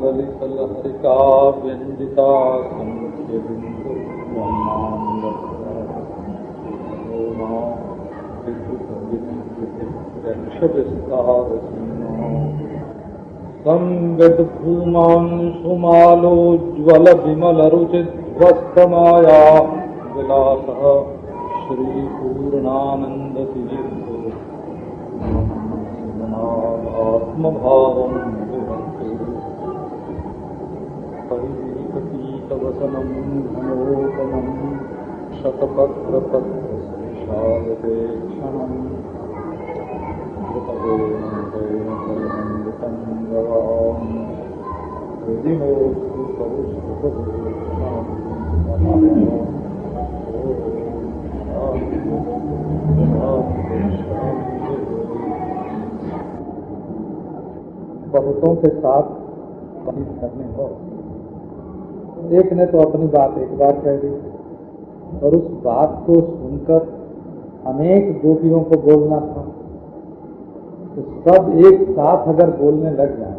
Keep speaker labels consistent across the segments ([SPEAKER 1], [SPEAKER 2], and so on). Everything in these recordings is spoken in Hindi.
[SPEAKER 1] ललितलहरिका व्यंजिता संगत भूमांशुमालोज्वल विमल रुचिध्वस्तमाया विलासः श्री पूर्णानंद आत्मभावं परिकटीतवसनं घनोपमं शतपत्रपत्रशायते क्षणम् धृतवेणुकैर्मकरमण्डितं गवाम् हृदिनोऽस्तु कौस्तुभभूषणम् बहुतों के साथ बात करने हो। एक ने तो अपनी बात एक बार कह दी और उस बात को सुनकर अनेक गोपियों को बोलना था, तो सब एक साथ अगर बोलने लग जाए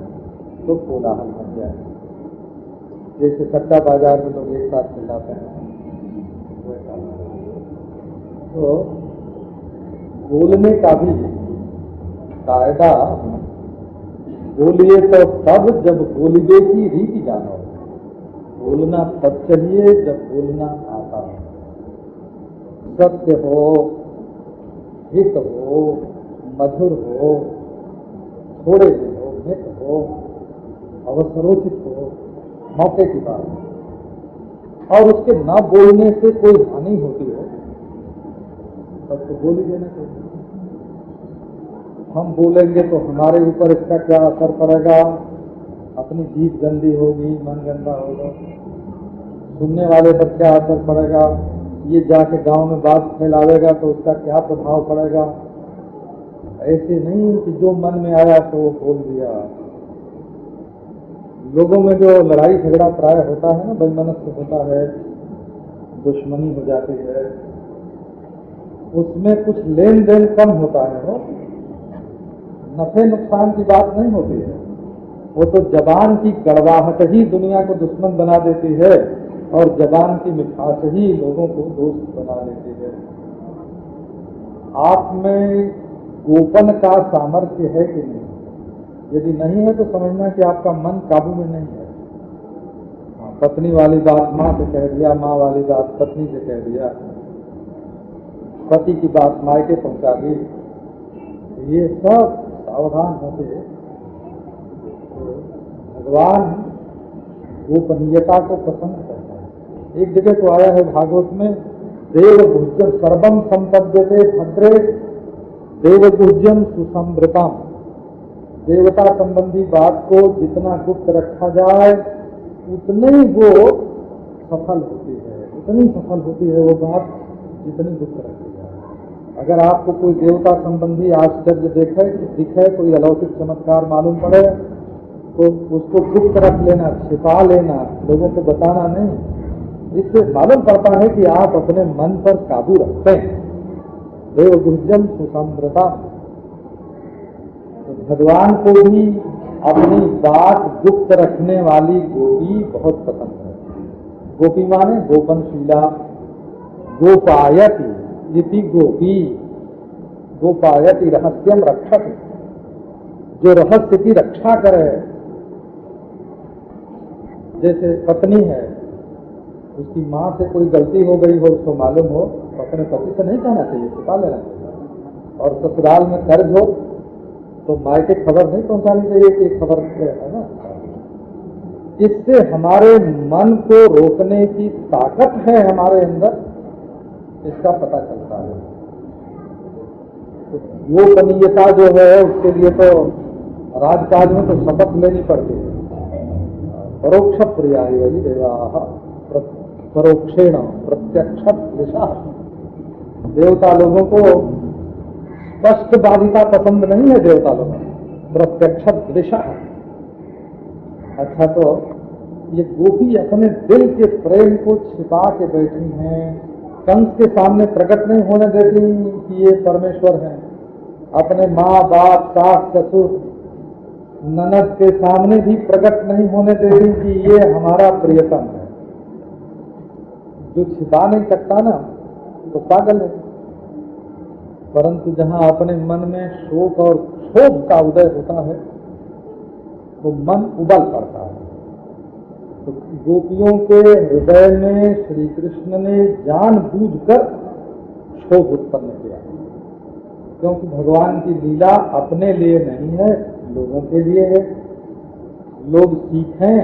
[SPEAKER 1] तो कोलाहल बन जाए। जैसे सट्टा बाजार में लोग एक साथ चिल्लाते हैं, तो बोलने का भी कायदा, बोलिए तो तब जब बोलिए की रीति जानो। बोलना तब चाहिए जब बोलना आता हो, सत्य हो, हित हो, मधुर हो, थोड़े से हो, मित हो, अवसरोचित हो, मौके की बात हो, और उसके न बोलने से कोई हानि होती है तब तो बोल ही देना चाहिए। हम बोलेंगे तो हमारे ऊपर इसका क्या असर पड़ेगा? अपनी जीभ गंदी होगी, मन गंदा होगा, सुनने वाले पर क्या असर पड़ेगा? ये जाके गांव में बात फैलावेगा तो उसका क्या प्रभाव पड़ेगा? ऐसे नहीं कि जो मन में आया तो वो बोल दिया। लोगों में जो लड़ाई झगड़ा प्राय होता है ना, वैमनस्य होता है, दुश्मनी हो जाती है, उसमें कुछ लेन देन कम होता है, वो नफे नुकसान की बात नहीं होती है। वो तो जबान की कड़वाहट ही दुनिया को दुश्मन बना देती है और जबान की मिठास ही लोगों को दोस्त बना देती है। आप में गोपन का सामर्थ्य है कि नहीं? यदि नहीं है तो समझना कि आपका मन काबू में नहीं है। पत्नी वाली बात माँ से कह दिया, माँ वाली बात पत्नी से कह दिया, पति की बात मायके पहुंचा दी। ये सब सावधान होते। भगवान गोपनीयता को पसंद करता है। एक जगह तो आया है भागवत में, देव गुह्यम सर्वम संपद्यते भद्रे देव गुह्यम सुसंवृतम। देवता संबंधी बात को जितना गुप्त रखा जाए उतनी वो सफल होती है, उतनी सफल होती है वो बात जितनी गुप्त रखी जाए। अगर आपको कोई देवता संबंधी आश्चर्य दिखे, कोई अलौकिक चमत्कार मालूम पड़े तो उसको गुप्त रख लेना, छिपा लेना, लोगों को बताना नहीं। इससे मालूम पड़ता है कि आप अपने मन पर काबू रखते हैं। देव गुह्यम सुसंवृता। तो भगवान को भी अपनी बात गुप्त रखने वाली गोपी बहुत पसंद है। गोपी माने गोपनशीला, गोपायति इति गोपी, गोपायति रहस्यम रक्षक, जो रहस्य की रक्षा करे। जैसे पत्नी है, उसकी माँ से कोई गलती हो गई हो, उसको मालूम हो तो अपने पति से नहीं कहना चाहिए, छिपा लेना चाहिए। और ससुराल में कर्ज हो तो मायके खबर नहीं पहुंचानी चाहिए कि खबर है ना। इससे हमारे मन को रोकने की ताकत है हमारे अंदर, इसका पता चलता है। तो गोपनीयता जो है उसके लिए तो राजकाज में तो शपथ लेनी पड़ती है। परोक्ष प्रिया वही देवा परोक्षेण प्रत्यक्ष दिशा। देवता लोगों को स्पष्टवादिता पसंद नहीं है, देवता लोगों को प्रत्यक्ष दिशा। अच्छा, तो ये गोपी अपने दिल के प्रेम को छिपा के बैठी हैं, कंस के सामने प्रकट नहीं होने देती कि ये परमेश्वर हैं, अपने माँ बाप सास ससुर ननद के सामने भी प्रकट नहीं होने देती कि ये हमारा प्रियतम है। जो छिपा नहीं सकता ना तो पागल है। परंतु जहाँ अपने मन में शोक और क्षोभ का उदय होता है तो मन उबल पड़ता है। तो गोपियों के हृदय में श्री कृष्ण ने जानबूझकर क्षोभ उत्पन्न किया, क्योंकि भगवान की लीला अपने लिए नहीं है, लोगों के लिए है। लोग सीखें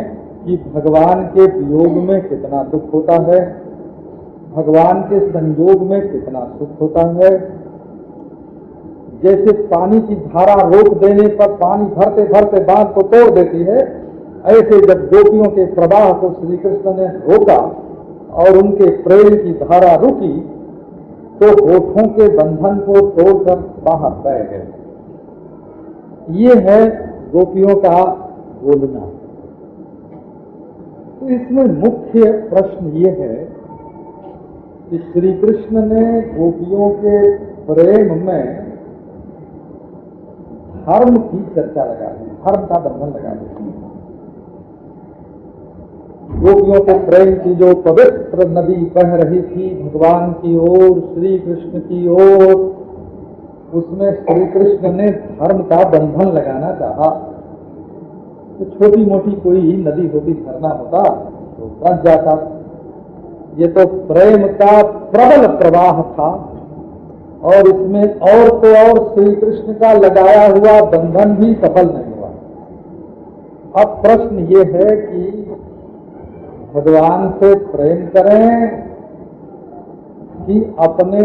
[SPEAKER 1] कि भगवान के वियोग में कितना दुख होता है, भगवान के संयोग में कितना सुख होता है। जैसे पानी की धारा रोक देने पर पानी भरते भरते बांध को तोड़ देती है, ऐसे जब गोपियों के प्रवाह को श्री कृष्ण ने रोका और उनके प्रेम की धारा रुकी तो होठों के बंधन को तोड़कर बाहर बह गए। ये है गोपियों का बोलना। तो इसमें मुख्य प्रश्न ये है कि श्री कृष्ण ने गोपियों के प्रेम में धर्म की चर्चा लगा दी, धर्म का बंधन लगा दी। गोपियों के प्रेम की जो पवित्र नदी बह रही थी भगवान की ओर, श्री कृष्ण की ओर, उसमें श्री कृष्ण ने धर्म का बंधन लगाना चाहा। तो छोटी मोटी कोई नदी होती, झरना होता तो बच जाता। ये तो प्रेम का प्रबल प्रवाह था और इसमें और तो और श्री कृष्ण का लगाया हुआ बंधन भी सफल नहीं हुआ। अब प्रश्न ये है कि भगवान से प्रेम करें कि अपने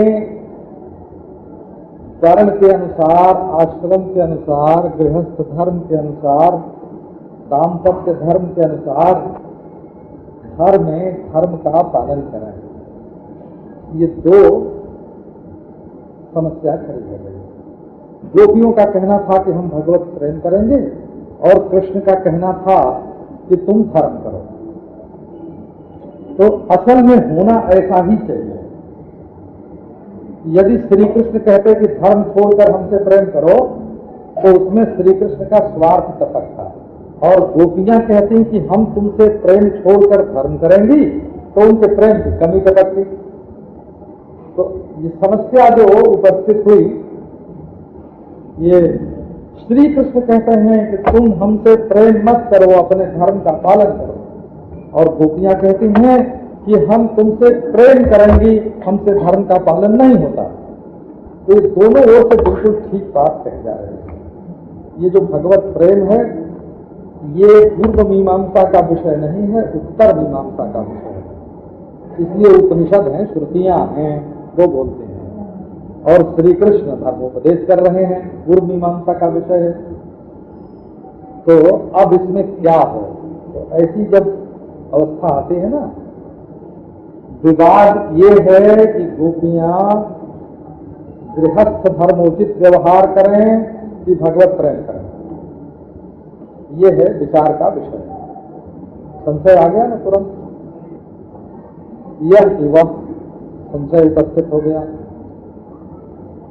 [SPEAKER 1] वर्ण के अनुसार, आश्रम के अनुसार, गृहस्थ धर्म के अनुसार, दाम्पत्य धर्म के अनुसार घर में धर्म का पालन करें। ये दो समस्या खड़ी हो गई। गोपियों का कहना था कि हम भगवत प्रेम करेंगे और कृष्ण का कहना था कि तुम धर्म करो। तो असल में होना ऐसा ही चाहिए। यदि श्री कृष्ण कहते कि धर्म छोड़कर हमसे प्रेम करो तो उसमें श्री कृष्ण का स्वार्थ टपक था, और गोपियां कहती कि हम तुमसे प्रेम छोड़कर धर्म करेंगी तो उनके प्रेम की कमी टपकती। तो ये समस्या जो उपस्थित हुई, ये श्री कृष्ण कहते हैं कि तुम हमसे प्रेम मत करो, अपने धर्म का पालन करो, और गोपियां कहती हैं कि हम तुमसे प्रेम करेंगी, हमसे धर्म का पालन नहीं होता। तो ये दोनों ओर से बिल्कुल ठीक बात कही जा रही है। ये जो भगवत प्रेम है ये पूर्व मीमांसा का विषय नहीं है, उत्तर मीमांसा का विषय है। इसलिए उपनिषद हैं, श्रुतियां हैं, वो बोलते हैं, और श्री कृष्ण धर्मोपदेश कर रहे हैं, पूर्व मीमांसा का विषय है। तो अब इसमें क्या हो? तो ऐसी जब अवस्था आती है ना, विवाद ये है कि गोपियां गृहस्थ धर्मोचित व्यवहार करें कि भगवत प्रेम करें। ये है विचार का विषय। संशय आ गया ना तुरंत, यह कि वह संशय उपस्थित हो गया।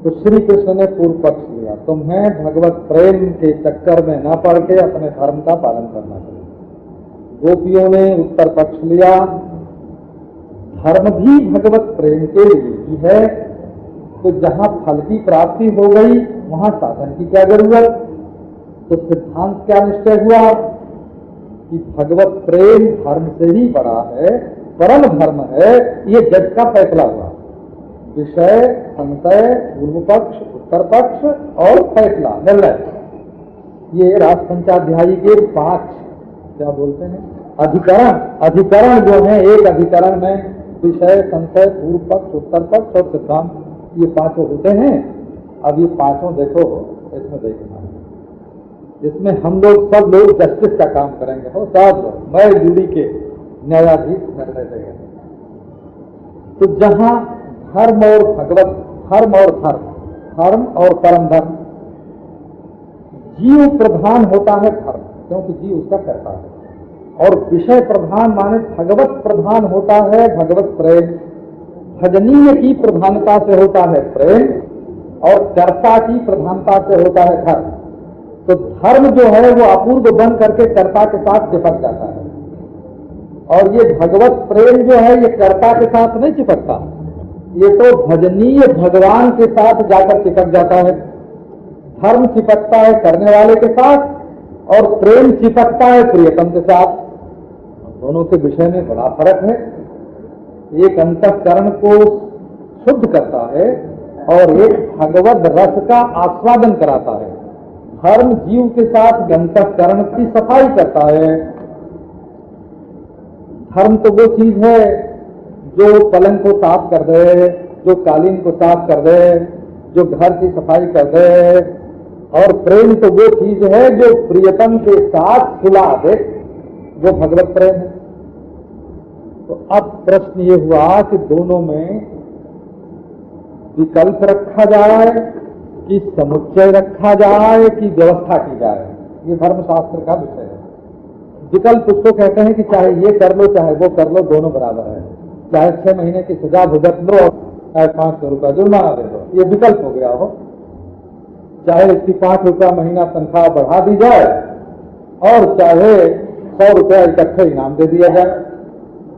[SPEAKER 1] तो श्री कृष्ण ने पूर्व पक्ष लिया, तुम्हें भगवत प्रेम के चक्कर में न पड़ के अपने धर्म का पालन करना चाहिए। गोपियों ने उत्तर पक्ष लिया, धर्म भी भगवत प्रेम के लिए ही है, तो जहां फल की प्राप्ति हो गई वहां साधन की क्या जरूरत। तो सिद्धांत क्या निश्चय हुआ कि भगवत प्रेम धर्म से ही बड़ा है, परम धर्म है। ये जज का फैसला हुआ। विषय, संशय, पूर्व पक्ष, उत्तर पक्ष और फैसला, निर्णय। ये राजपंचाध्यायी के 5 क्या बोलते हैं अधिकरण। अधिकरण जो है, एक अधिकरण में विषय, संशय, पूर्व पक्ष, उत्तर पक्ष और सिद्धांत, ये पांचों होते हैं। अब ये पांचों देखो, इसमें देखना, इसमें हम लोग सब लोग जस्टिस का काम करेंगे। हो सब लोग, मैं जूरी के न्यायाधीश निर्णय देंगे। तो जहां धर्म और भगवत, धर्म और धर्म, धर्म और परम धर्म, जीव प्रधान होता है धर्म, क्योंकि जीव उसका करता है, और विषय प्रधान माने भगवत प्रधान होता है भगवत प्रेम। भजनीय की प्रधानता से होता है प्रेम, और कर्ता की प्रधानता से होता है धर्म। तो धर्म जो है वो अपूर्व बन करके कर्ता के साथ चिपक जाता है, और ये भगवत प्रेम जो है ये कर्ता के साथ नहीं चिपकता, ये तो भजनीय भगवान के साथ जाकर चिपक जाता है। धर्म चिपकता है करने वाले के साथ, और प्रेम चिपकता है प्रियतम के साथ। दोनों के विषय में बड़ा फर्क है। एक अंतःकरण को शुद्ध करता है और एक भगवत रस का आस्वादन कराता है। धर्म जीव के साथ अंतःकरण की सफाई करता है। धर्म तो वो चीज है जो पलंग को साफ कर दे, जो कालीन को साफ कर दे, जो घर की सफाई कर दे, और प्रेम तो वो चीज है जो प्रियतम के साथ खिला दे, वो भगवत प्रेम है। तो अब प्रश्न ये हुआ कि दोनों में विकल्प रखा जाए कि समुच्चय रखा जाए कि व्यवस्था की जाए, ये धर्मशास्त्र का विषय है। विकल्प उसको कहते हैं कि चाहे ये कर लो चाहे वो कर लो, दोनों बराबर है। चाहे 6 महीने की सजा भुगत लो, चाहे 500 रुपया जुर्माना दे दो, ये विकल्प हो गया हो। चाहे इसकी 5 रुपया महीना तनख्वाह बढ़ा दी जाए, और चाहे 100 रुपया इकट्ठे इनाम दे दिया जाए,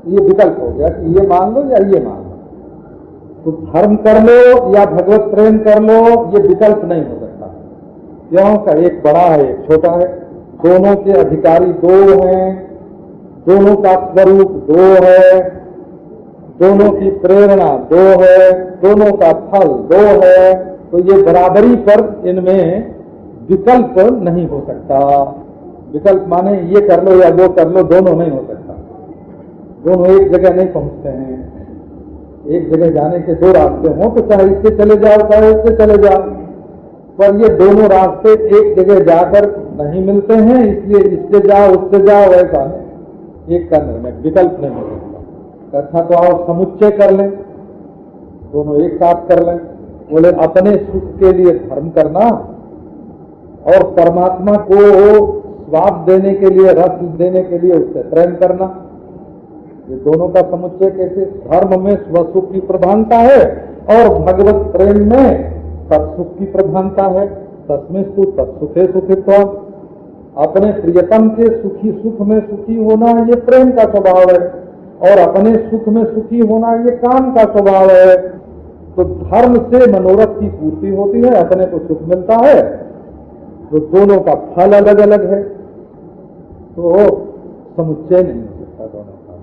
[SPEAKER 1] ये विकल्प हो गया कि ये मान लो या ये मान लो। तो धर्म कर लो या भगवत प्रेम कर लो, ये विकल्प नहीं हो सकता। क्यों का एक बड़ा है एक छोटा है, दोनों के अधिकारी दो हैं, दोनों का स्वरूप दो है, दोनों की प्रेरणा दो है, दोनों का फल दो है। तो ये बराबरी पर इनमें विकल्प नहीं हो सकता। विकल्प माने ये कर लो या वो कर लो, दोनों नहीं हो सकता। दोनों एक जगह नहीं पहुंचते हैं। एक जगह जाने के 2 रास्ते हों तो चाहे इससे चले जाओ चाहे उससे चले जाओ, पर ये दोनों रास्ते एक जगह जाकर नहीं मिलते हैं, इसलिए इससे जाओ उससे जाओ, ऐसा नहीं। एक का निर्णय विकल्प नहीं हो सकता। अच्छा तो आओ समुच्चय कर लें, दोनों एक साथ कर लें। बोले अपने सुख के लिए धर्म करना और परमात्मा को स्वाद देने के लिए, रस देने के लिए उससे प्रेम करना, ये दोनों का समुच्चय कैसे? धर्म में स्वसुख की प्रधानता है और भगवत प्रेम में तत्सुख की प्रधानता है। तस्मिस्तु तत्सुखे सुखित्वम्, अपने प्रियतम के सुखी सुख में सुखी होना ये प्रेम का स्वभाव है, और अपने सुख में सुखी होना ये काम का स्वभाव है। तो धर्म से मनोरथ की पूर्ति होती है, अपने को सुख मिलता है, तो दोनों का फल अलग अलग है, तो समुच्चय नहीं हो सकता दोनों का।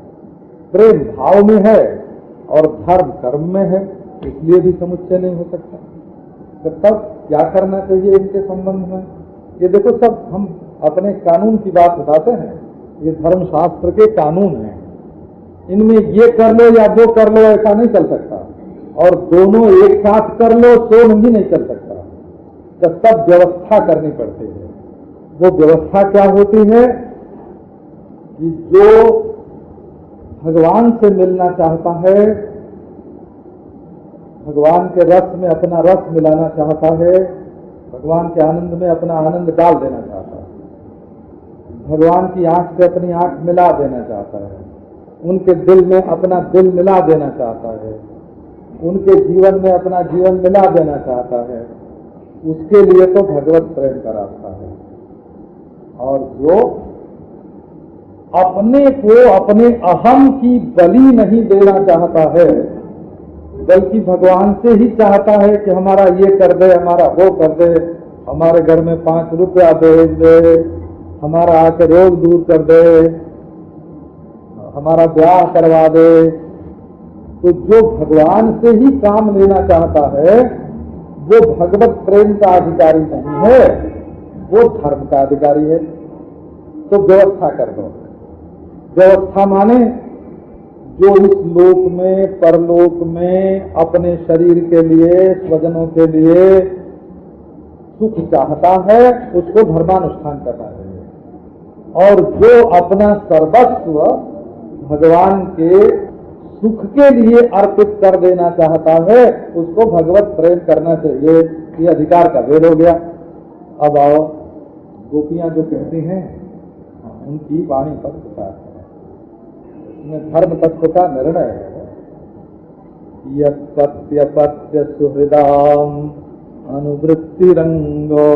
[SPEAKER 1] प्रेम भाव में है और धर्म कर्म में है, इसलिए भी समुच्चय नहीं हो सकता। तो तब क्या करना चाहिए इनके संबंध में? ये देखो सब हम अपने कानून की बात बताते हैं, ये धर्मशास्त्र के कानून हैं। इनमें ये कर लो या वो कर लो ऐसा नहीं चल सकता, और दोनों एक साथ कर लो तो नहीं चल सकता। तो तब व्यवस्था करनी पड़ती है। वो व्यवस्था क्या होती है कि जो भगवान से मिलना चाहता है, भगवान के रस में अपना रस मिलाना चाहता है, भगवान के आनंद में अपना आनंद डाल देना चाहता है, भगवान की आंख से अपनी आंख मिला देना चाहता है, उनके दिल में अपना दिल मिला देना चाहता है, उनके जीवन में अपना जीवन मिला देना चाहता है, उसके लिए तो भगवत प्रेम का रास्ता है। और जो अपने को अपने अहम की बलि नहीं देना चाहता है, बल्कि भगवान से ही चाहता है कि हमारा ये कर दे, हमारा वो कर दे, हमारे घर में 5 रुपया भेज दे, हमारा आके रोग दूर कर दे, हमारा ब्याह करवा दे। तो जो भगवान से ही काम लेना चाहता है वो भगवत प्रेम का अधिकारी नहीं है, वो धर्म का अधिकारी है। तो व्यवस्था कर दो। व्यवस्था माने जो इस लोक में परलोक में अपने शरीर के लिए स्वजनों के लिए सुख चाहता है उसको धर्मानुष्ठान करना चाहिए, और जो अपना सर्वस्व भगवान के सुख के लिए अर्पित कर देना चाहता है उसको भगवत प्रेम करना चाहिए। ये अधिकार का भेद हो गया। अब आओ, गोपियां जो कहती हैं उनकी वाणी तत्व है, इसमें धर्म तत्व का निर्णय है। यत्पत्य पत्य सुहृदाम अनुवृत्तिरंगो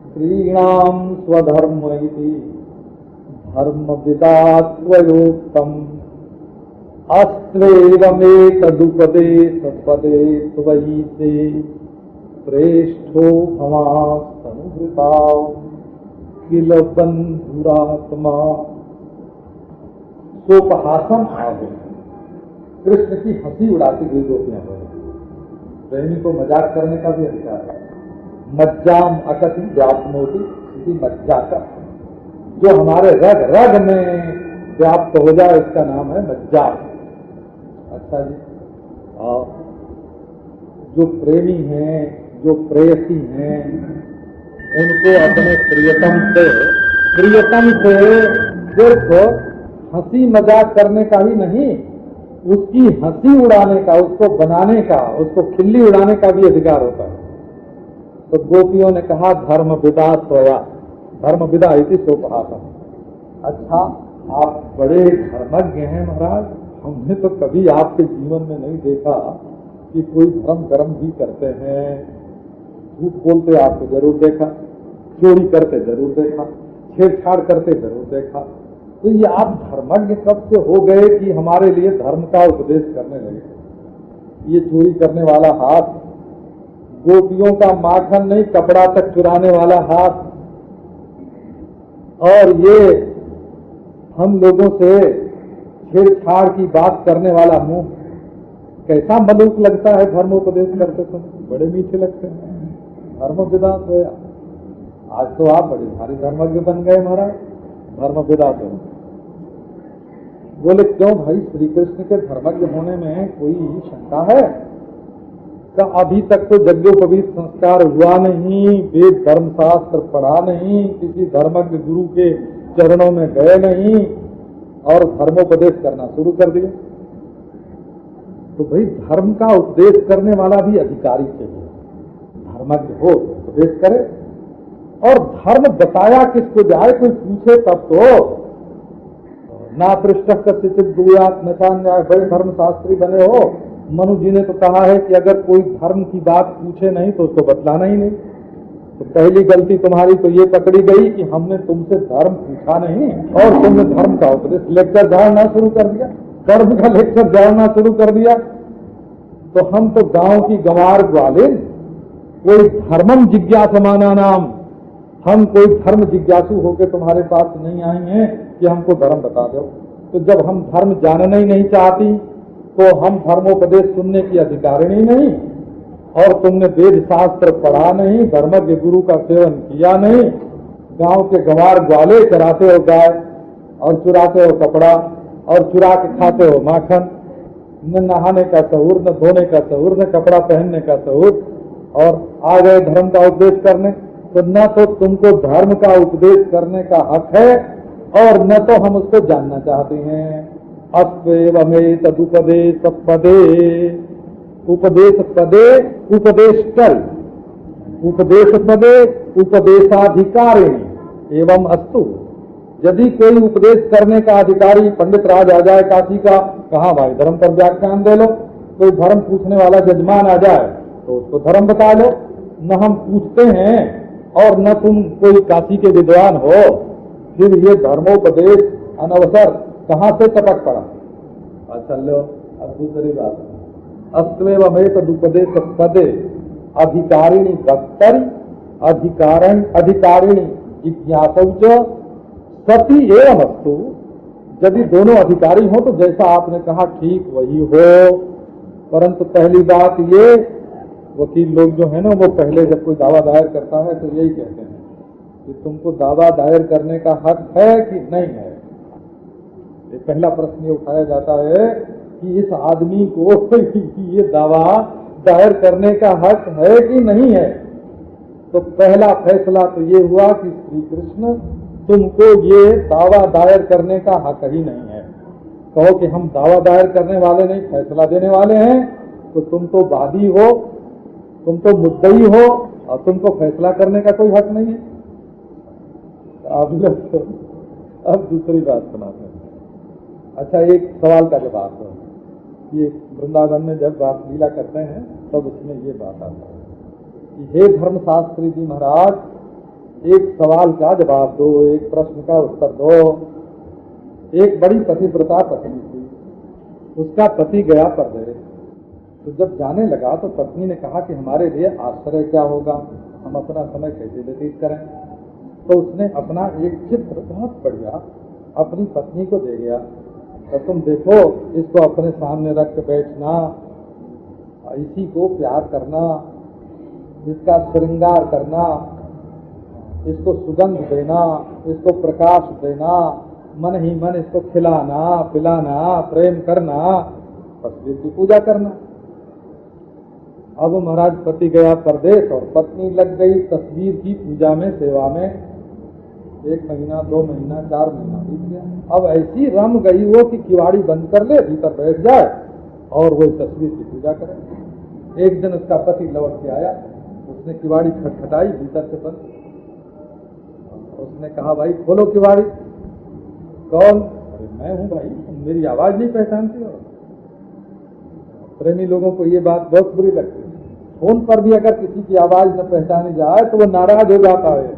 [SPEAKER 1] स्त्रीणाम स्वधर्म इति धर्म विदात्वयोक्तम अस्त्वेवमेतदुपदेशपदे त्वयि ते प्रेष्ठो भवास्तनुभृताम् किल बंधुरात्मा। सोपहासम आगे कृष्ण की हंसी उड़ाती हुई गोपियां बोली। प्रेमी को मजाक करने का भी अधिकार है। मज्जाम अकति व्याप्नोति, इसी मज्जा का जो हमारे रग रग में व्याप्त हो जाए इसका नाम है मज्जा। अच्छा जी, और जो प्रेमी हैं, जो प्रेयसी हैं, उनको अपने प्रियतम से सिर्फ हंसी मजाक करने का ही नहीं, उसकी हंसी उड़ाने का, उसको बनाने का, उसको खिल्ली उड़ाने का भी अधिकार होता है। तो गोपियों ने कहा धर्म विदा सोया, धर्म विदा इति सोपहासम। अच्छा, आप बड़े धर्मज्ञ हैं महाराज, हमने तो कभी आपके जीवन में नहीं देखा कि कोई धर्म कर्म भी करते हैं। झूठ बोलते आपको जरूर देखा, चोरी करते जरूर देखा, छेड़छाड़ करते जरूर देखा। तो ये आप धर्मज्ञ कब से हो गए कि हमारे लिए धर्म का उपदेश करने लगे? ये चोरी करने वाला हाथ, गोपियों का माखन नहीं कपड़ा तक चुराने वाला हाथ, और ये हम लोगों से छेड़छाड़ की बात करने वाला मुंह, कैसा मलूक लगता है धर्मोपदेश करते समय, बड़े मीठे लगते हैं। धर्म विदात होया, आज तो आप बड़े भारी धर्मज्ञ बन गए महाराज, धर्म विदात हो। बोले क्यों भाई, श्री कृष्ण के धर्मज्ञ होने में कोई शंका है? का अभी तक तो यज्ञोपवीत संस्कार हुआ नहीं, वेद धर्मशास्त्र पढ़ा नहीं, किसी धर्मज्ञ गुरु के चरणों में गए नहीं और धर्मोपदेश करना शुरू कर दिया। तो भाई धर्म का उपदेश करने वाला भी अधिकारी चाहिए, धर्मज्ञ हो उपदेश करे। और धर्म बताया किसको जाए, कोई पूछे तब तो। ना पृष्ठ कथित दुयात नचान्याय, बड़े धर्म शास्त्री बने हो। मनु जी ने तो कहा है कि अगर कोई धर्म की बात पूछे नहीं तो उसको बतलाना ही नहीं। तो पहली गलती तुम्हारी तो ये पकड़ी गई कि हमने तुमसे धर्म पूछा नहीं और तुमने धर्म का उपदेश लेक्चर झाड़ना शुरू कर दिया, कर्म का लेक्चर झाड़ना शुरू कर दिया। तो हम तो गांव की गंवार ग्वालिन, कोई धर्मम जिज्ञासमाना नाम, हम कोई धर्म जिज्ञासु होकर तुम्हारे पास नहीं आए हैं कि हमको धर्म बता दो। तो जब हम धर्म जानना ही नहीं चाहती तो हम धर्मोपदेश सुनने की अधिकारिणी नहीं, और तुमने वेद शास्त्र पढ़ा नहीं, धर्मज्ञ गुरु का सेवन किया नहीं, गांव के गंवार ग्वाले चराते हो गाय और चुराते हो कपड़ा और चुरा के खाते हो माखन, न नहाने का सहूर, न धोने का सहूर, न कपड़ा पहनने का सहूर, और आ गए धर्म का उपदेश करने। तो न तो तुमको धर्म का उपदेश करने का हक है और न तो हम उसको जानना चाहते हैं। अस्वेवमेतदुपदेश पदे, उपदेश पदे उपदेश कर, उपदेश पदे उपदेशाधिकारिणी एवं अस्तु। यदि कोई उपदेश करने का अधिकारी पंडित राज आ जाए काशी का, कहा भाई धर्म पर व्याख्यान दे लो, कोई धर्म पूछने वाला जजमान आ जाए तो उसको धर्म बता लो। न हम पूछते हैं और न तुम कोई काशी के विद्वान हो, फिर ये धर्मोपदेश अनवसर कहाँ से टपक पड़ा? अच्छा लो, अब दूसरी बात, अस्त्वेवमेतदुपदेश पदे अधिकारिणी वक्तरि अधिकारिणी जिज्ञासौ च सती एवं अस्तु। यदि दोनों अधिकारी हो तो जैसा आपने कहा ठीक वही हो, परंतु पहली बात ये, वकील लोग जो है ना वो पहले जब कोई दावा दायर करता है तो यही कहते हैं कि तुमको दावा दायर करने का हक है कि नहीं है। पहला प्रश्न ये उठाया जाता है कि इस आदमी को ये दावा दायर करने का हक है कि नहीं है। तो पहला फैसला तो ये हुआ कि श्री कृष्ण तुमको ये दावा दायर करने का हक ही नहीं है। कहो कि हम दावा दायर करने वाले नहीं, फैसला देने वाले हैं, तो तुम तो वादी हो, तुम तो मुद्दई हो और तुमको फैसला करने का कोई हक नहीं है। आप लोग तो अब दूसरी बात सुनाते हैं। अच्छा, एक सवाल का जवाब दो। ये वृंदावन में जब रासलीला करते हैं तब उसमें ये बात आता है कि हे धर्मशास्त्री जी महाराज, एक सवाल का जवाब दो, एक प्रश्न का उत्तर दो। एक बड़ी पतिव्रता पत्नी थी, उसका पति गया परदेश। तो जब जाने लगा तो पत्नी ने कहा कि हमारे लिए आश्रय क्या होगा, हम अपना समय कैसे व्यतीत करें। तो उसने अपना एक चित्र बहुत बढ़िया अपनी पत्नी को दे गया। तो तुम देखो, इसको अपने सामने रख के बैठना, इसी को प्यार करना, इसका श्रृंगार करना, इसको सुगंध देना, इसको प्रकाश देना, मन ही मन इसको खिलाना पिलाना, प्रेम करना, तस्वीर की पूजा करना। अब महाराज पति गया परदेश और पत्नी लग गई तस्वीर की पूजा में, सेवा में। 1 महीना 2 महीना 4 महीना बीत गया। अब ऐसी रम गई वो कि किवाड़ी बंद कर ले, भीतर बैठ जाए और वो तस्वीर की पूजा करे। एक दिन उसका पति लौट के आया, उसने किवाड़ी खटखटाई, भीतर से बंद। उसने कहा भाई खोलो किवाड़ी। कौन? अरे मैं हूं भाई, तुम मेरी आवाज नहीं पहचानती हो। प्रेमी लोगों को ये बात बहुत बुरी लगती है। फोन पर भी अगर किसी की आवाज न पहचानी जाए तो वो नाराज हो जाता है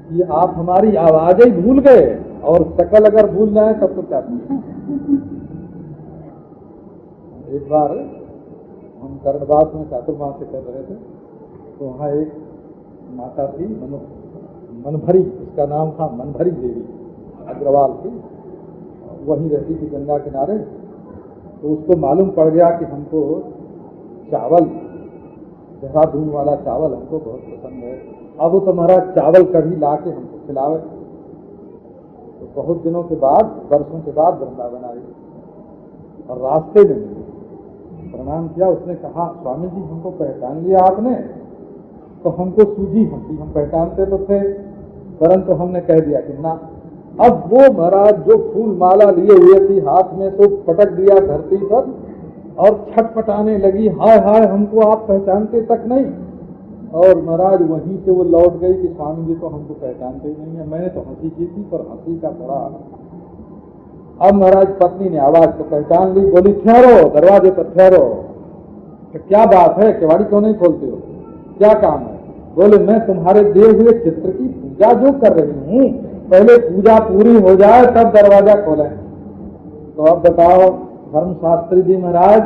[SPEAKER 1] कि आप हमारी आवाज ही भूल गए, और शकल अगर भूल जाए तब तो क्या। एक बार हम कर्णवास में चातुर्मास से कर रहे थे, तो वहाँ एक माता थी मनभरी, उसका नाम था मनभरी देवी, अग्रवाल की, वहीं रहती थी गंगा किनारे। तो उसको मालूम पड़ गया कि हमको चावल, देहरादून वाला चावल हमको बहुत पसंद है। अब वो तुम्हारा चावल कढ़ी ला के हमको खिलावे। तो बहुत दिनों के बाद, वर्षों के बाद वृंदावन आई और रास्ते में मिली, प्रणाम किया। उसने कहा स्वामी जी हमको पहचान लिया आपने? तो हमको सूझी हंसी, हम पहचानते तो थे, परंतु हमने कह दिया कि ना। अब वो महाराज जो फूल माला लिए हुए थी हाथ में, तो पटक दिया धरती पर और छटपटाने लगी, हाय हाय हमको आप पहचानते तक नहीं। और महाराज वहीं से वो लौट गई कि स्वामी जी तो हमको पहचानते ही नहीं है। मैंने तो हंसी की थी, पर हंसी का बड़ा। अब महाराज पत्नी ने आवाज को पहचान ली, बोली ठहरो, दरवाजे पर ठहरो। तो क्या बात है, किवाड़ी क्यों नहीं खोलते हो, क्या काम है? बोले मैं तुम्हारे दिए हुए चित्र की पूजा जो कर रही हूँ, पहले पूजा पूरी हो जाए तब दरवाजा खोलें। तो अब बताओ धर्मशास्त्री जी महाराज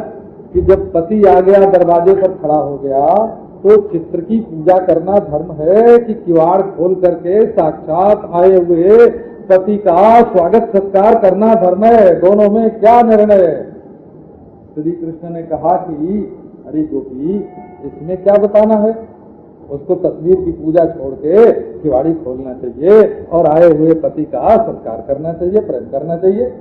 [SPEAKER 1] कि जब पति आ गया, दरवाजे पर खड़ा हो गया, तो चित्र की पूजा करना धर्म है कि किवाड़ खोल करके साक्षात आए हुए पति का स्वागत सत्कार करना धर्म है? दोनों में क्या निर्णय है? श्री कृष्ण ने कहा कि अरे गोपी, इसमें क्या बताना है, उसको तस्वीर की पूजा छोड़ के किवाड़ी खोलना चाहिए और आए हुए पति का सत्कार करना चाहिए, प्रेम करना चाहिए।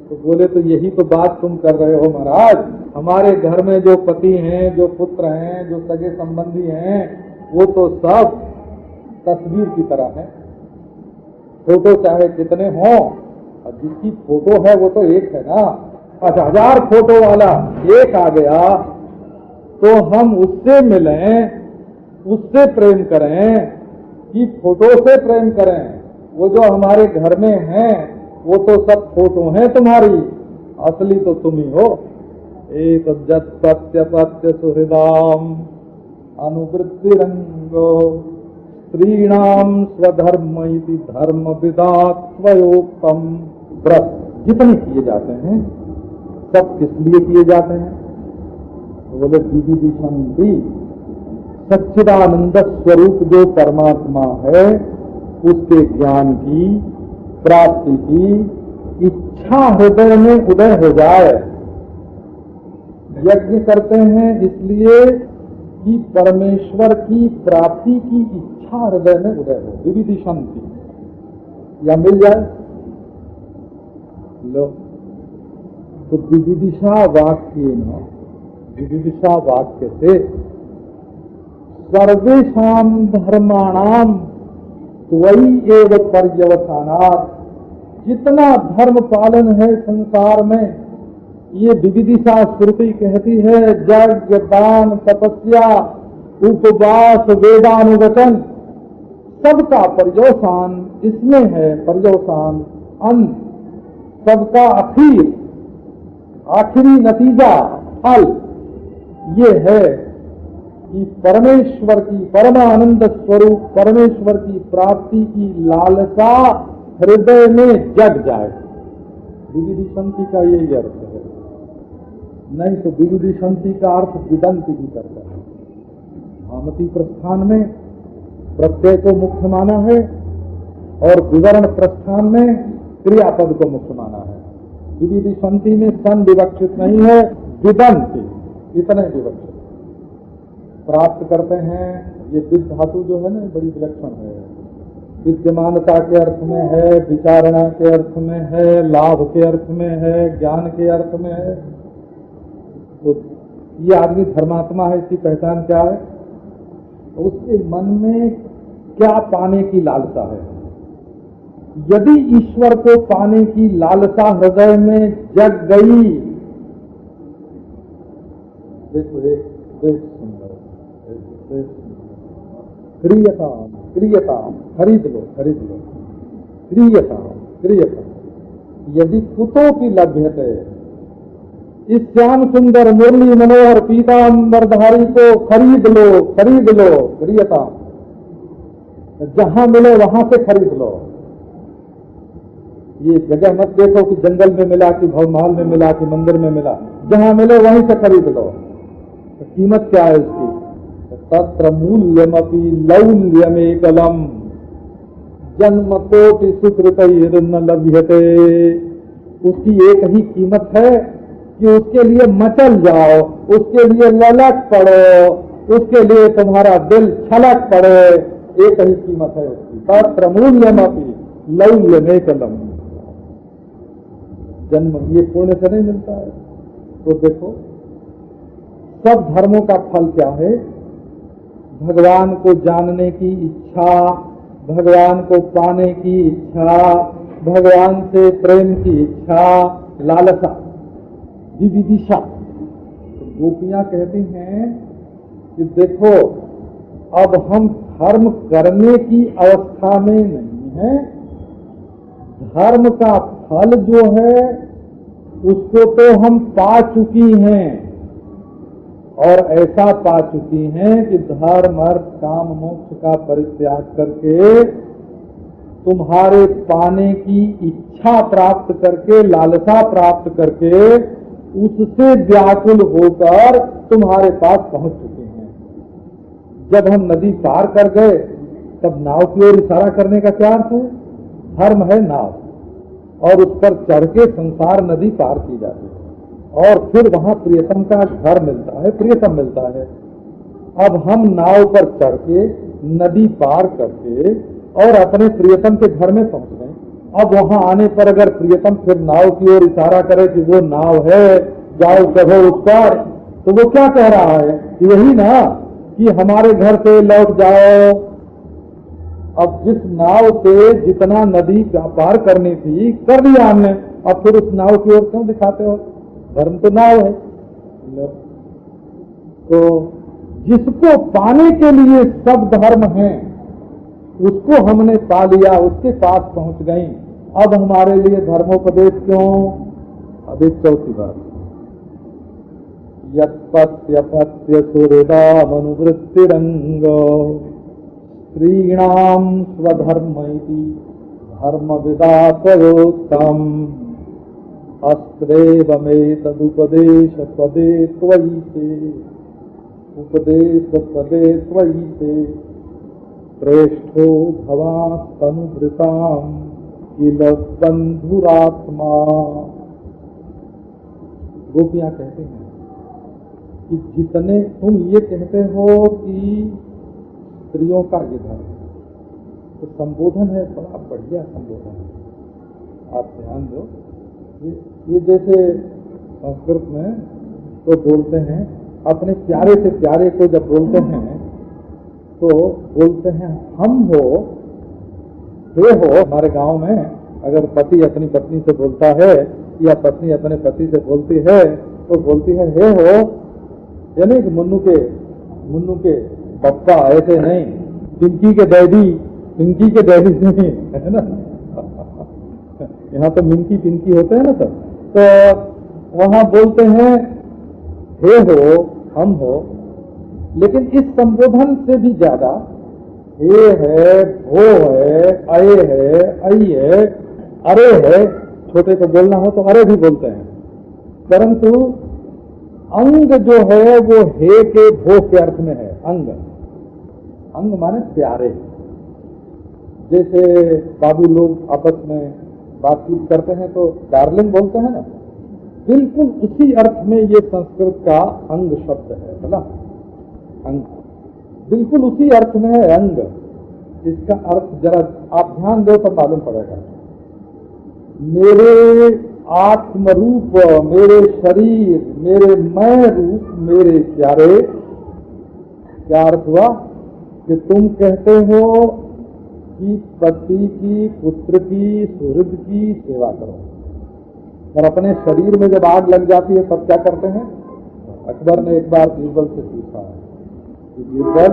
[SPEAKER 1] तो बोले तो यही तो बात तुम कर रहे हो महाराज। हमारे घर में जो पति हैं, जो पुत्र हैं, जो सगे संबंधी हैं, वो तो सब तस्वीर की तरह हैं। फोटो चाहे कितने हों, और जिसकी फोटो है वो तो एक है ना। 1000 फोटो वाला एक आ गया तो हम उससे मिलें, उससे प्रेम करें कि फोटो से प्रेम करें? वो जो हमारे घर में हैं वो तो सब फोटो हैं तुम्हारी, असली तो तुम ही हो। एक जत सत्य सत्य सुहृदाम अनुवृत्तिरंगो स्त्रीणाम स्वधर्म इति धर्म विदात स्वयोक्तम। व्रत जितने किए जाते हैं सब किस लिए किए जाते हैं? बोले विविधि शांति, सच्चिदानंद स्वरूप जो परमात्मा है उसके ज्ञान की प्राप्ति की इच्छा हृदय में उदय हो जाए। यज्ञ करते हैं इसलिए कि परमेश्वर की प्राप्ति की इच्छा हृदय में उदय हो, विविधि शांति या मिल जाए। लो तो विविदिशा वाक्य न, विविदिशा वाक्य से सर्वेषां धर्माणाम त्वयि एव पर्यवसानात्, जितना धर्म पालन है संसार में, ये विविदिशा श्रुति कहती है, यज्ञ दान तपस्या उपवास वेदानुवचन सबका पर्यवसान इसमें है। पर्यवसान अंत, सबका आखिरी नतीजा फल ये है कि परमेश्वर की, परमानंद स्वरूप परमेश्वर की प्राप्ति की लालसा हृदय में जग जाए। विविधि संति का यही अर्थ है, नहीं तो विविधि संति का अर्थ विदंति भी करता है। भामती प्रस्थान में प्रत्यय को मुख्य माना है और विवरण प्रस्थान में क्रियापद को मुख्य माना है। विविधि संति में सन विवक्षित नहीं है, विदंति इतने विवक्षित प्राप्त करते हैं। ये विद धातु जो है ना बड़ी विलक्षण है, विद्यमानता के अर्थ में है, विचारणा के अर्थ में है, लाभ के अर्थ में है, ज्ञान के अर्थ में है। तो ये आदमी धर्मात्मा है, इसकी पहचान क्या है? उसके मन में क्या पाने की लालसा है। यदि ईश्वर को पाने की लालसा हृदय में जग गई, देखो एक सुंदर क्रियता क्रियता, खरीद लो क्रियता क्रियता, यदि कुतोपि लभ्यते, इस श्याम सुंदर मुरली मनोहर पीतांबरधारी को खरीद लो क्रियता, जहां मिले वहां से खरीद लो। ये जगह मत देखो कि जंगल में मिला कि भवमाल में मिला कि मंदिर में मिला, जहां मिले वहीं से खरीद लो। तो कीमत क्या है इसकी? तत्र मूल्यमपि लौल्यमेकलम जन्म कोटि सुकृतैर्न लभ्यते। उसकी एक ही कीमत है कि उसके लिए मचल जाओ, उसके लिए ललक पड़ो, उसके लिए तुम्हारा दिल छलक पड़े, एक ही कीमत है उसकी। तत्र मूल्यमपि लौल्यमेकलम, जन्म ये पुण्य से नहीं मिलता है। तो देखो सब धर्मों का फल क्या है? भगवान को जानने की इच्छा, भगवान को पाने की इच्छा, भगवान से प्रेम की इच्छा, लालसा, विविदिशा। तो गोपियां कहती हैं कि देखो अब हम धर्म करने की अवस्था में नहीं है, धर्म का फल जो है उसको तो हम पा चुकी हैं, और ऐसा पा चुकी हैं कि धर्म अर्थ काम मोक्ष का परित्याग करके तुम्हारे पाने की इच्छा प्राप्त करके, लालसा प्राप्त करके, उससे व्याकुल होकर तुम्हारे पास पहुंच चुके हैं। जब हम नदी पार कर गए तब नाव की ओर इशारा करने का क्या अर्थ है? धर्म है नाव, और उस पर चढ़ के संसार नदी पार की जाती है, और फिर वहां प्रियतम का घर मिलता है, प्रियतम मिलता है। अब हम नाव पर चढ़ के नदी पार करके और अपने प्रियतम के घर में पहुंच गए। अब वहां आने पर अगर प्रियतम फिर नाव की ओर इशारा करे कि वो नाव है, जाओ चढ़ो उस पर, तो वो क्या कह रहा है? यही ना कि हमारे घर से लौट जाओ। अब जिस नाव से जितना नदी पार करनी थी कर दिया हमने, अब फिर उस नाव की ओर क्यों दिखाते हो? धर्म तो नाव है। तो जिसको पाने के लिए सब धर्म हैं उसको हमने पा लिया, उसके पास पहुंच गई। अब हमारे लिए धर्मोपदेश क्यों? अब एक चौथी बात, यत्पत्य पत्य सुहृदामनुवृत्तिरंग स्त्रीणाम स्वधर्मैति धर्मविदातयोत्तम अस्त्रेवमेतदुपदेश पदे त्वयि ते, उपदेश पदे त्वयि ते श्रेष्ठो भवास्तनुभृताम किल बंधुरात्मा। गोपियां कहते हैं कि जितने तुम ये कहते हो कि स्त्रियों का ये धर्म, तो संबोधन है, बड़ा बढ़िया संबोधन है, आप ध्यान दो। ये जैसे संस्कृत में तो बोलते हैं, अपने प्यारे से प्यारे को जब बोलते हैं तो बोलते हैं हम हो, हे हो। हमारे गांव में अगर पति अपनी पत्नी से बोलता है या पत्नी अपने पति से बोलती है तो बोलती है हे हो, यानी कि मुन्नू के पप्पा, ऐसे नहीं पिंकी के डैडी नहीं, है ना। यहाँ तो मिंकी पिंकी होते हैं ना सब, तो वहाँ बोलते हैं हे हो, हम हो। लेकिन इस संबोधन से भी ज्यादा हे है, भो है, अये है, आई है, अरे है। छोटे को बोलना हो तो अरे भी बोलते हैं, परंतु अंग जो है वो हे के भो के अर्थ में है। अंग माने प्यारे। जैसे बाबू लोग आपस में बातचीत करते हैं तो डार्लिंग बोलते हैं ना, बिल्कुल उसी अर्थ में ये संस्कृत का अंग शब्द है, बोला अंग, बिल्कुल उसी अर्थ में है अंग। इसका अर्थ जरा आप ध्यान दो तो मालूम पड़ेगा। मेरे आत्मरूप, मेरे शरीर, मेरे मैं रूप, मेरे प्यारे, क्या अर्थ हुआ कि तुम कहते हो कि पति की, पुत्र की, सुहृद की सेवा करो, और अपने शरीर में जब आग लग जाती है तब क्या करते हैं? अकबर ने एक बार बीरबल से पूछा कि बीरबल,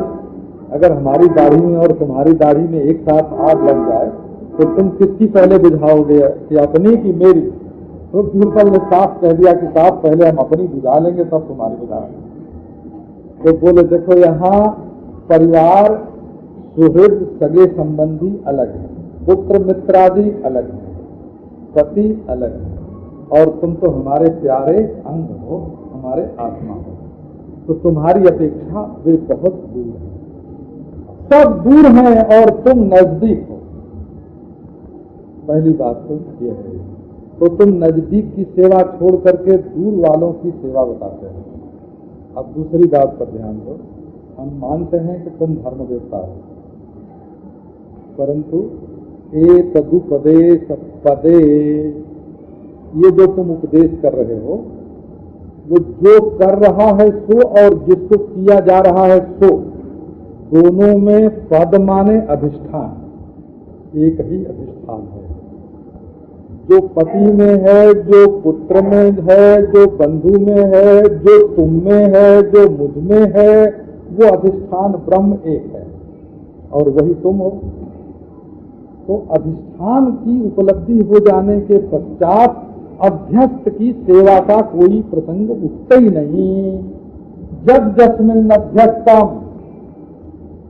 [SPEAKER 1] अगर हमारी दाढ़ी में और तुम्हारी दाढ़ी में एक साथ आग लग जाए तो तुम किसकी पहले बुझाओगे, कि अपनी की मेरी? तो बीरबल ने साफ कह दिया कि साफ पहले हम अपनी बुझा लेंगे तब तुम्हारी बुझाएंगे। तो बोले देखो, यहाँ परिवार, सुहृद, सगे संबंधी अलग है, पुत्र मित्रादि अलग है, पति अलग है, और तुम तो हमारे प्यारे अंग हो, हमारे आत्मा हो, तो तुम्हारी अपेक्षा वे बहुत दूर है। सब दूर हैं और तुम नजदीक हो। पहली बात तो ये है, तो तुम नजदीक की सेवा छोड़ करके दूर वालों की सेवा बताते हो। अब दूसरी बात पर ध्यान दो, हम मानते हैं कि तुम धर्मवेत्ता हो, परंतु एतदुपदेश पदे, ये जो तुम उपदेश कर रहे हो, वो जो कर रहा है सो और जिसको किया जा रहा है सो, दोनों में पद माने अधिष्ठान, एक ही अधिष्ठान है। जो पति में है, जो पुत्र में है, जो बंधु में है, जो तुम में है, जो मुझ में है, वो अधिष्ठान ब्रह्म एक है और वही तुम हो। तो अधिष्ठान की उपलब्धि हो जाने के पश्चात अभ्यस्त की सेवा का कोई प्रसंग उठता ही नहीं। जब जस्मिन् अभ्यस्तम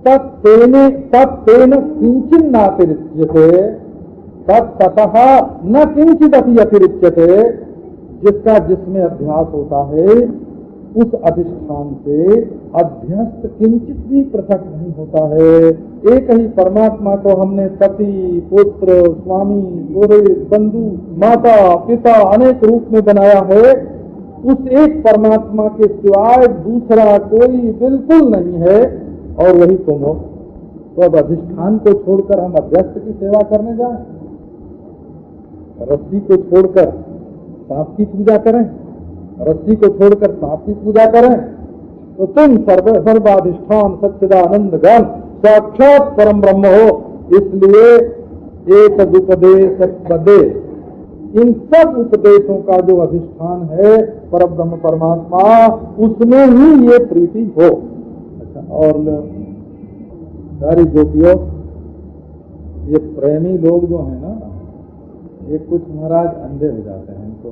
[SPEAKER 1] तत्तेन किंचिन नातिरिच्यते ततः न किंचित अपि अतिरिच्यते। जिसका जिसमें अभ्यास होता है उस अधिष्ठान से अभ्यस्त किंचित भी पृथक नहीं होता है। एक ही परमात्मा को हमने पति, पुत्र, स्वामी, पुरोहित, बंधु, माता, पिता अनेक रूप में बनाया है। उस एक परमात्मा के सिवाय दूसरा कोई बिल्कुल नहीं है और वही तुम हो। तो अब अधिष्ठान को छोड़कर हम अभ्यस्त की सेवा करने जाएं, रस्सी को छोड़कर सांप की पूजा करें, रस्सी को छोड़कर सांप की पूजा करें, तो तुम सर्वाधिष्ठान सच्चिदानंद ज्ञान साक्षात परम ब्रह्म हो। इसलिए एक उपदेश पदे, इन सब उपदेशों का जो अधिष्ठान है परम ब्रह्म परमात्मा, उसमें ही ये प्रीति हो। अच्छा, और सारी गोपियों, ये प्रेमी लोग जो है ना, ये कुछ महाराज अंधे हो जाते हैं, इनको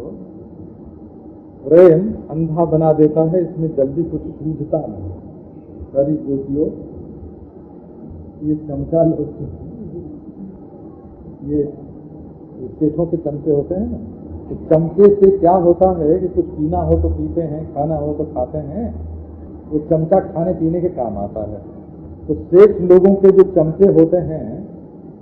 [SPEAKER 1] प्रेम अंधा बना देता है, इसमें जल्दी कुछ सूझता नहीं। सारी गोपियों, ये चमचा लोग, ये सेठों के चमचे होते हैं ना, तो चमचे से क्या होता है कि कुछ पीना हो तो पीते हैं, खाना हो तो खाते हैं, वो चमचा खाने पीने के काम आता है। तो सेठ लोगों के जो चमचे होते हैं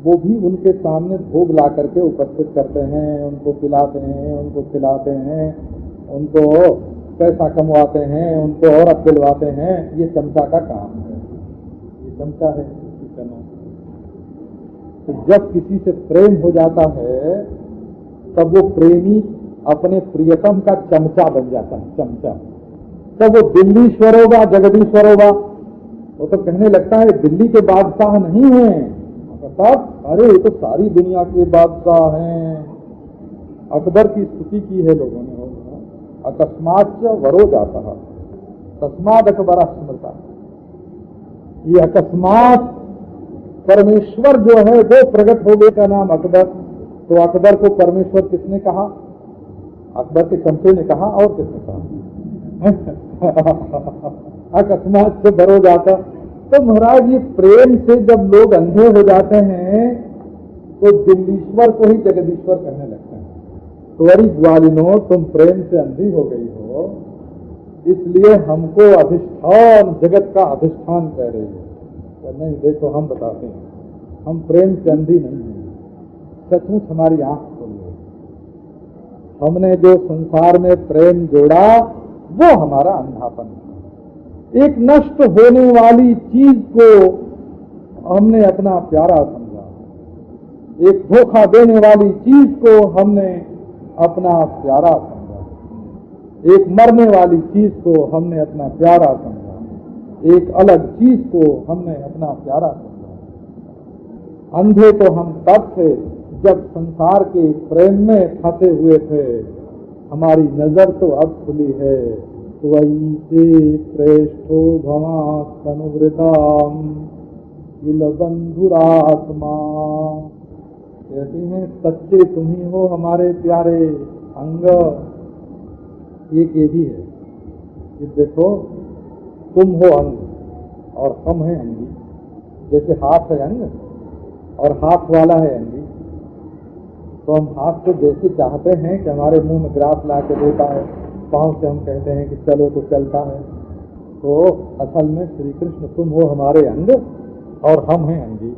[SPEAKER 1] वो भी उनके सामने भोग ला करके उपस्थित करते हैं, उनको पिलाते हैं, उनको खिलाते हैं, उनको पैसा कमवाते हैं, उनको औरत दिलवाते हैं। ये चमचा का काम है, ये चमचा है। तो जब किसी से प्रेम हो जाता है तब वो प्रेमी अपने प्रियतम का चमचा बन जाता है, चमचा। तो वो दिल्लीश्वर होगा, जगदीश्वर होगा, वो तो कहने लगता है दिल्ली के बादशाह नहीं है, तब अरे ये तो सारी दुनिया के बादशाह हैं। अकबर की स्तुति की है लोगों ने, अकस्मात वरो जाता है तस्माद अकबर स्मृता। ये अकस्मात परमेश्वर जो है वो प्रकट हो गए, का नाम अकबर। तो अकबर को परमेश्वर किसने कहा? अकबर के चमचे ने कहा, और किसने कहा? अकस्मात से भरो जाता। तो महाराज ये प्रेम से जब लोग अंधे हो जाते हैं तो दिल्लीश्वर को ही जगदीश्वर कहने लगते हैं। तो अरे ग्वालिनो, तुम प्रेम से अंधी हो गई हो, इसलिए हमको अधिष्ठान, जगत का अधिष्ठान कह रही है। तो नहीं, देखो हम बताते हैं, हम प्रेम से अंधी नहीं हैं, सचमुच हमारी आंख खोली है। हमने जो संसार में प्रेम जोड़ा वो हमारा अंधापन है। एक नष्ट होने वाली चीज को हमने अपना प्यारा समझा, एक धोखा देने वाली चीज को हमने अपना प्यारा समझा, एक मरने वाली चीज को हमने अपना प्यारा समझा, एक अलग चीज को हमने अपना प्यारा समझा। अंधे तो हम तब थे जब संसार के प्रेम में फंसे हुए थे, हमारी नजर तो अब खुली है। त्वयि से प्रेष्ठो भवास्तनुवृताम किल बंधुरात्मा। कहती हैं सच्चे तुम ही हो हमारे प्यारे अंग। एक ये भी है कि देखो तुम हो अंग और हम हैं अंगी। जैसे हाथ है अंग और हाथ वाला है अंगी, तो हम हाथ को जैसे चाहते हैं कि हमारे मुंह में ग्रास ला के देता है, पांव से हम कहते हैं कि चलो तो चलता है। तो असल में श्री कृष्ण तुम हो हमारे अंग और हम हैं अंगी,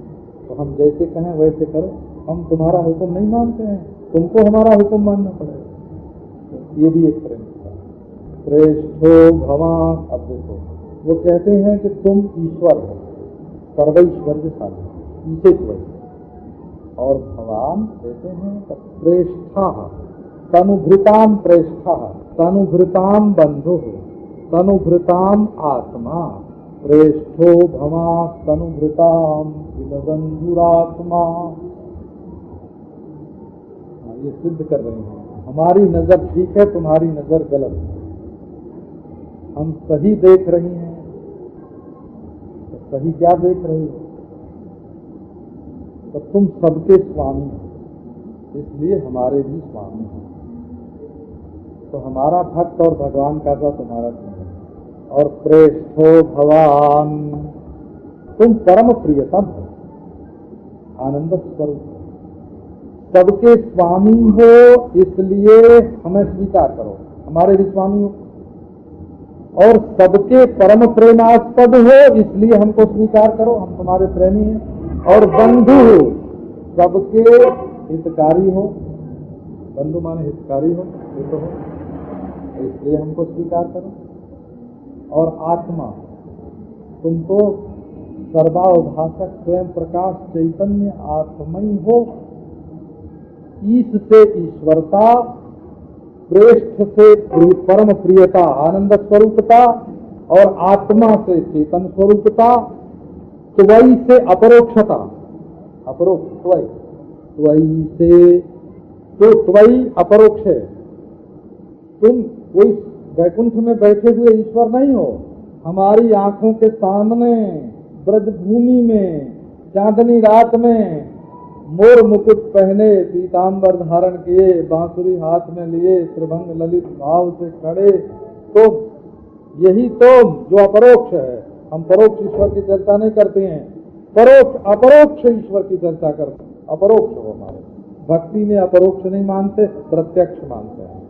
[SPEAKER 1] तो हम जैसे कहें वैसे करो। हम तुम्हारा हुक्म नहीं मानते हैं, तुमको हमारा हुक्म मानना पड़ेगा। ये भी एक प्रेम है। श्रेष्ठो भवा, अब देखो वो कहते हैं कि तुम ईश्वर हो, सर्वैश्वर्य साधन ईश्वर, और भगवान कहते हैं प्रेष्ठा, तनुभृताम प्रेष्ठा, तनुभृताम बंधु, तनुभृताम आत्मा। प्रेष्ठो भवा तनुभृताम बंधुरात्मा। ये सिद्ध कर रहे हैं हमारी नजर ठीक है, तुम्हारी नजर गलत है। हम सही देख रही हैं, तो सही क्या देख रही हो? तो तुम सबके स्वामी हो, इसलिए हमारे भी स्वामी हो। तो हमारा भक्त और भगवान का सा तुम्हारा तुम्हारा। और प्रेष्ठो भवान, तुम परम प्रियतम हो, आनंद स्वरूप, सबके स्वामी हो, इसलिए हमें स्वीकार करो, हमारे भी स्वामी हो। और सबके परम प्रेमास्पद हो, इसलिए हमको स्वीकार करो, हम तुम्हारे प्रेमी हैं। और बंधु हो, सबके हितकारी हो, बंधु माने हितकारी हो, हित हो, इसलिए हमको स्वीकार करो। और आत्मा, तुम तो सर्वाभाषक स्वयं प्रकाश चैतन्य आत्मयी हो। ईश से ईश्वरता, प्रेष्ठ से परम प्रियता आनंद स्वरूपता, और आत्मा से चेतन स्वरूपता, त्वयि से अपरोक्षता, अपरोक्ष त्वयि, त्वयि से तो त्वयि अपरोक्ष है। तुम कोई वैकुंठ में बैठे हुए ईश्वर नहीं हो, हमारी आंखों के सामने ब्रजभूमि में चांदनी रात में मोर मुकुट पहने, पीतांबर धारण किए, बांसुरी हाथ में लिए, त्रिभंग ललित भाव से खड़े, तो यही तो जो अपरोक्ष है। हम परोक्ष ईश्वर की चर्चा नहीं करते हैं, परोक्ष अपरोक्ष ईश्वर की चर्चा करते हैं। अपरोक्ष हो हमारे भक्ति में, अपरोक्ष नहीं मानते, प्रत्यक्ष मानते हैं।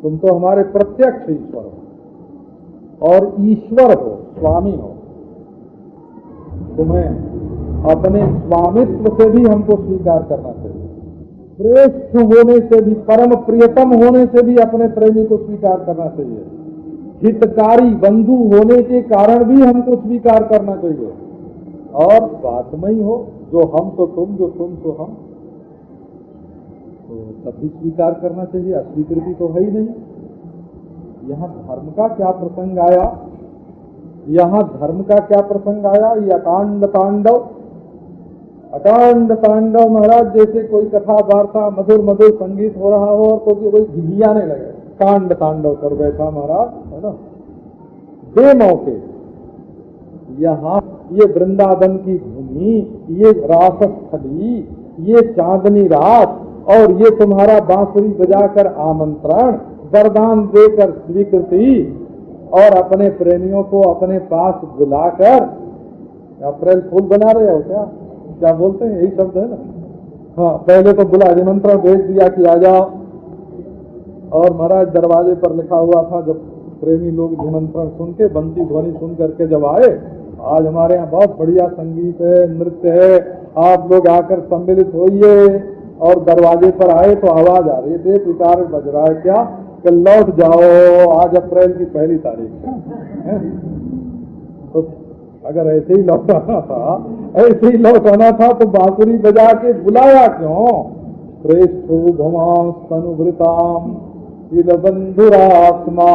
[SPEAKER 1] तुम तो हमारे प्रत्यक्ष ईश्वर हो और ईश्वर हो, स्वामी हो। तुम्हें अपने स्वामित्व से भी हमको स्वीकार करना चाहिए, श्रेष्ठ होने से भी, परम प्रियतम होने से भी अपने प्रेमी को स्वीकार करना चाहिए, हितकारी बंधु होने के कारण भी हमको स्वीकार करना चाहिए। और बात में ही हो, जो हम तो तुम, जो तुम तो हम। तो तब भी स्वीकार करना चाहिए, अस्वीकृति तो है ही नहीं। यहाँ धर्म का क्या प्रसंग आया, यहाँ धर्म का क्या प्रसंग आया? ये अकांड तांडव, अकांड तांडव महाराज, जैसे कोई कथा वार्ता मधुर मधुर संगीत हो रहा हो और कोई घिघियाने लगे, कांड तांडव कर बैठा महाराज, है ना। बेमौके यहाँ ये वृंदावन की भूमि, ये रासस्थली, ये चांदनी रात, और ये तुम्हारा बांसुरी बजाकर आमंत्रण, वरदान देकर स्वीकृति, और अपने प्रेमियों को अपने पास बुलाकर, अप्रैल फूल बना रहे हो क्या? क्या बोलते हैं, यही शब्द है ना। हाँ, पहले तो बुला, निमंत्रण भेज दिया कि आ जाओ, और महाराज दरवाजे पर लिखा हुआ था, जब प्रेमी लोग निमंत्रण सुन के, बंसी ध्वनि सुन करके जब आए, आज हमारे यहाँ बहुत बढ़िया संगीत है, नृत्य है, आप लोग आकर सम्मिलित होइए, और दरवाजे पर आए तो आवाज आ रही है, विकार बज रहा है क्या, कि लौट जाओ, आज अप्रैल की 1 तारीख है। तो अगर ऐसे ही लौटाना था, ऐसे ही लौटाना था तो बांसुरी बजा के बुलाया क्यों? श्रेष्ठो भवांस्तनुभृताम बंधुरात्मा